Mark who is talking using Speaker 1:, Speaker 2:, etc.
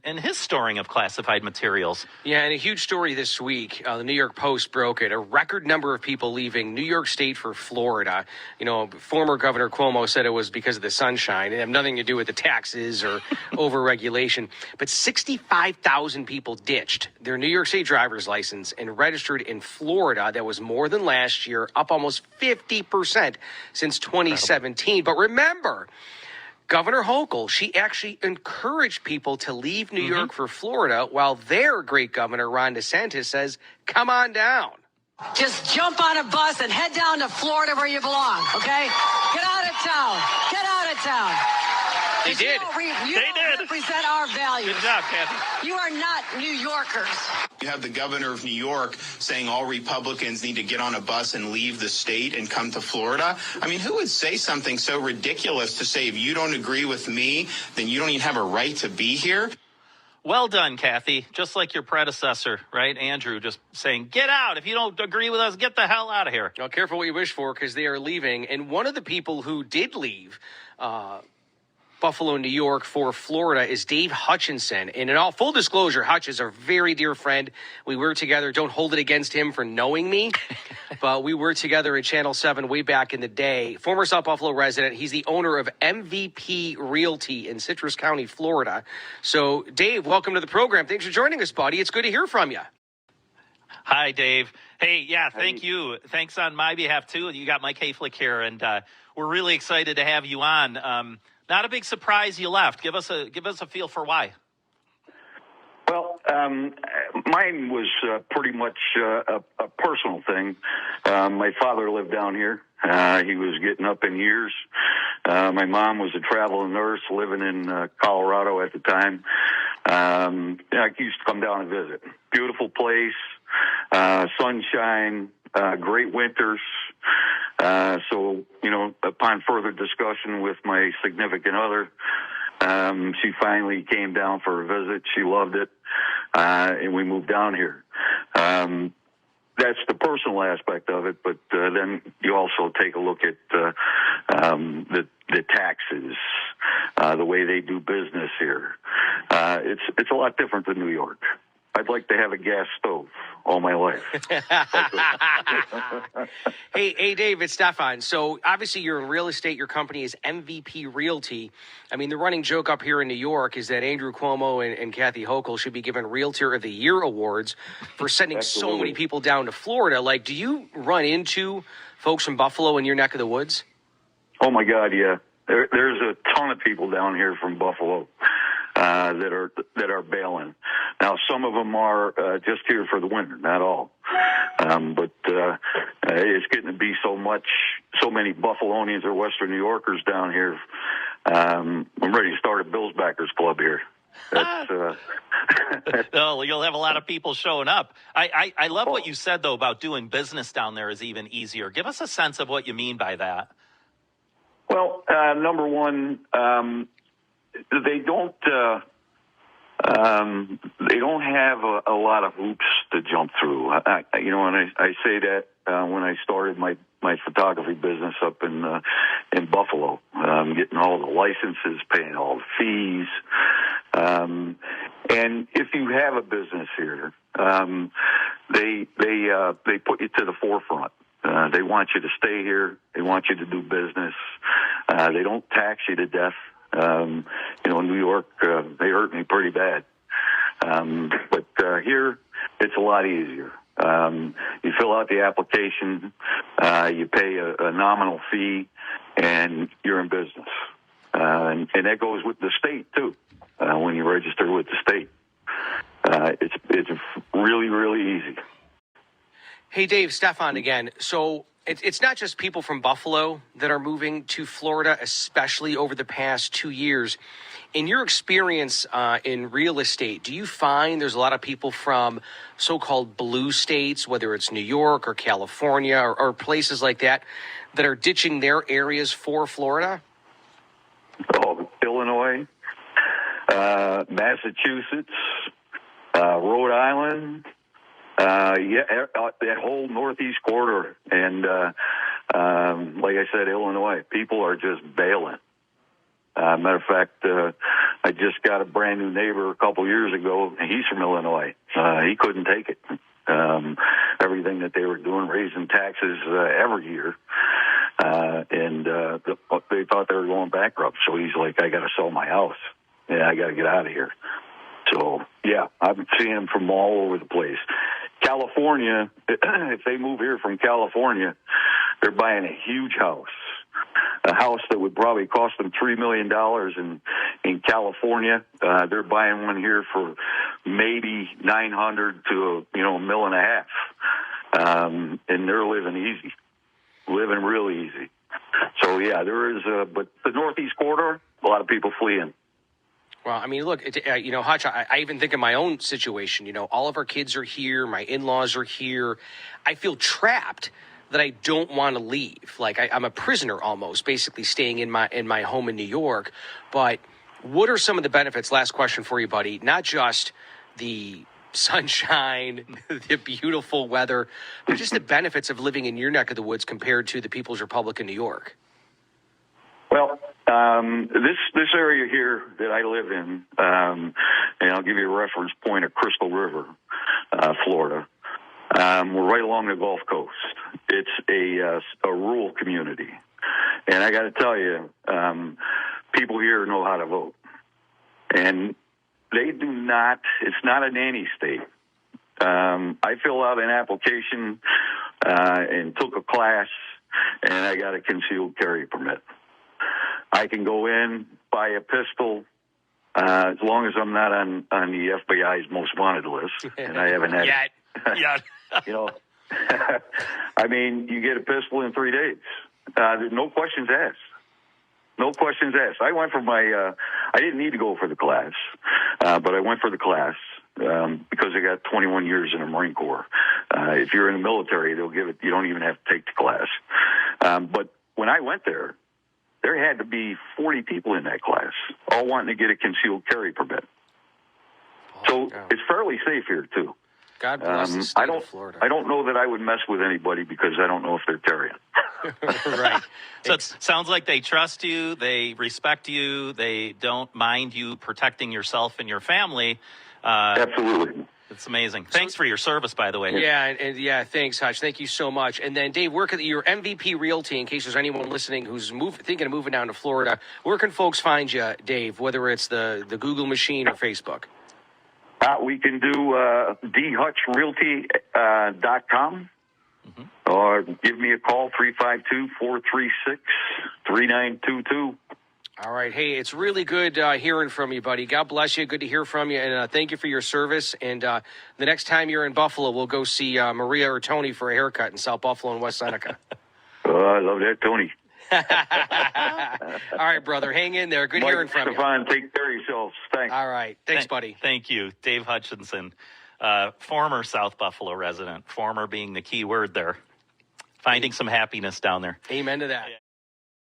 Speaker 1: and his storing of classified materials.
Speaker 2: Yeah, and a huge story this week. The New York Post broke it. A record number of people leaving New York State for Florida. You know, former Governor Cuomo said it was because of the sunshine. It had nothing to do with the taxes or overregulation. But 65,000 people ditched their New York State driver's license and registered in Florida. That was more than last year, up almost 50% since 2017. But remember, Governor Hochul, she actually encouraged people to leave New York for Florida, while their great governor, Ron DeSantis, says, come on down.
Speaker 3: Just jump on a bus and head down to Florida where you belong, okay? Get out of town. Get out of town.
Speaker 2: They did.
Speaker 3: You don't represent our values.
Speaker 1: Good job, Kathy.
Speaker 3: You are not New Yorkers.
Speaker 4: You have the governor of New York saying all Republicans need to get on a bus and leave the state and come to Florida. I mean, who would say something so ridiculous to say, if you don't agree with me, then you don't even have a right to be here?
Speaker 1: Well done, Kathy. Just like your predecessor, right? Andrew, just saying, get out. If you don't agree with us, get the hell out of here.
Speaker 2: Now, careful what you wish for, because they are leaving. And one of the people who did leave Buffalo, New York for Florida is Dave Hutchinson. And in all full disclosure, Hutch is a very dear friend. We were together. Don't hold it against him for knowing me. But we were together at Channel 7 way back in the day. Former South Buffalo resident. He's the owner of MVP Realty in Citrus County, Florida. So, Dave, welcome to the program. Thanks for joining us, buddy. It's good to hear from you.
Speaker 1: Hi, Dave. Hey, yeah, thank you. Thanks on my behalf, too. You got Mike Hayflick here, and we're really excited to have you on. Not a big surprise you left. Give us a feel for why.
Speaker 5: Well, mine was pretty much a personal thing. My father lived down here. He was getting up in years. My mom was a traveling nurse living in Colorado at the time. I used to come down and visit. Beautiful place, sunshine, great winters. So, upon further discussion with my significant other, she finally came down for a visit. She loved it, and we moved down here. That's the personal aspect of it, but then you also take a look at the taxes, the way they do business here. It's a lot different than New York. I'd like to have a gas stove all my life.
Speaker 2: Hey, Dave, it's Stefan. So obviously you're in real estate. Your company is MVP Realty. I mean, the running joke up here in New York is that Andrew Cuomo and Kathy Hochul should be given Realtor of the Year awards for sending so many people down to Florida. Like, do you run into folks from Buffalo in your neck of the woods?
Speaker 5: Oh, my God, yeah. There's a ton of people down here from Buffalo that are bailing. Now, some of them are just here for the winter, not all. But it's getting to be so many Buffalonians or Western New Yorkers down here. I'm ready to start a Bills backers club here.
Speaker 1: No, you'll have a lot of people showing up. I love what you said, though, about doing business down there is even easier. Give us a sense of what you mean by that.
Speaker 5: Well, number one, they don't have a lot of hoops to jump through. And I say that when I started my photography business up in Buffalo, getting all the licenses, paying all the fees. And if you have a business here, they put you to the forefront. They want you to stay here. They want you to do business. They don't tax you to death. New York, they hurt me pretty bad. But here, it's a lot easier. You fill out the application, you pay a nominal fee, and you're in business. And that goes with the state, too, when you register with the state. It's really, really easy.
Speaker 2: Hey, Dave, Stefan again. So it's not just people from Buffalo that are moving to Florida, especially over the past 2 years. In your experience in real estate, do you find there's a lot of people from so-called blue states, whether it's New York or California or places like that are ditching their areas for Florida?
Speaker 5: Oh, Illinois, Massachusetts, Rhode Island. That whole northeast corridor, and like I said, Illinois, people are just bailing. Matter of fact, I just got a brand new neighbor a couple years ago, and he's from Illinois. He couldn't take it. Everything that they were doing, raising taxes every year. And they thought they were going bankrupt. So he's like, I got to sell my house. Yeah, I got to get out of here. So, yeah, I've been seeing them from all over the place. California, if they move here from California, they're buying a huge house. A house that would probably cost them $3 million in California. They're buying one here for maybe $900,000 to $1.5 million. And they're living easy, living real easy. So yeah, there is. But the Northeast corridor, a lot of people fleeing.
Speaker 2: Well, I mean, look, Hutch, I even think of my own situation. All of our kids are here. My in-laws are here. I feel trapped that I don't want to leave. Like I'm a prisoner almost, basically staying in my home in New York. But what are some of the benefits? Last question for you, buddy. Not just the sunshine, the beautiful weather, but just the benefits of living in your neck of the woods compared to the People's Republic in New York.
Speaker 5: Well, this area here that I live in, and I'll give you a reference point of Crystal River, Florida. We're right along the Gulf Coast. It's a rural community. And I got to tell you, people here know how to vote. And they do not, it's not a nanny state. I filled out an application and took a class, and I got a concealed carry permit. I can go in, buy a pistol, as long as I'm not on the FBI's most wanted list, and I haven't had
Speaker 2: Yet.
Speaker 1: Yeah.
Speaker 5: I mean, you get a pistol in 3 days. There's no questions asked. No questions asked. I went for I didn't need to go for the class, but I went for the class because I got 21 years in the Marine Corps. If you're in the military, they'll give it. You don't even have to take the class. But when I went there had to be 40 people in that class, all wanting to get a concealed carry permit. So it's fairly safe here, too.
Speaker 2: God bless the state of Florida.
Speaker 5: I don't know that I would mess with anybody because I don't know if they're carrying.
Speaker 2: Right.
Speaker 1: So it sounds like they trust you, they respect you, they don't mind you protecting yourself and your family.
Speaker 5: Absolutely.
Speaker 1: It's amazing. Thanks for your service, by the way.
Speaker 2: Yeah, and thanks, Hutch. Thank you so much. And then, Dave, where can your MVP Realty, in case there's anyone listening who's thinking of moving down to Florida, where can folks find you, Dave, whether it's the Google machine or Facebook?
Speaker 5: We can do dhutchrealty.com or give me a call, 352-436-3922.
Speaker 2: All right. Hey, it's really good hearing from you, buddy. God bless you. Good to hear from you. And thank you for your service. And the next time you're in Buffalo, we'll go see Maria or Tony for a haircut in South Buffalo and West Seneca.
Speaker 5: I love that, Tony.
Speaker 2: All right, brother. Hang in there. Good hearing from you.
Speaker 5: Stefan, take care of yourselves. Thanks.
Speaker 2: All right. Thanks, buddy.
Speaker 1: Thank you. Dave Hutchinson, former South Buffalo resident, former being the key word there. Finding some happiness down there.
Speaker 2: Amen to that.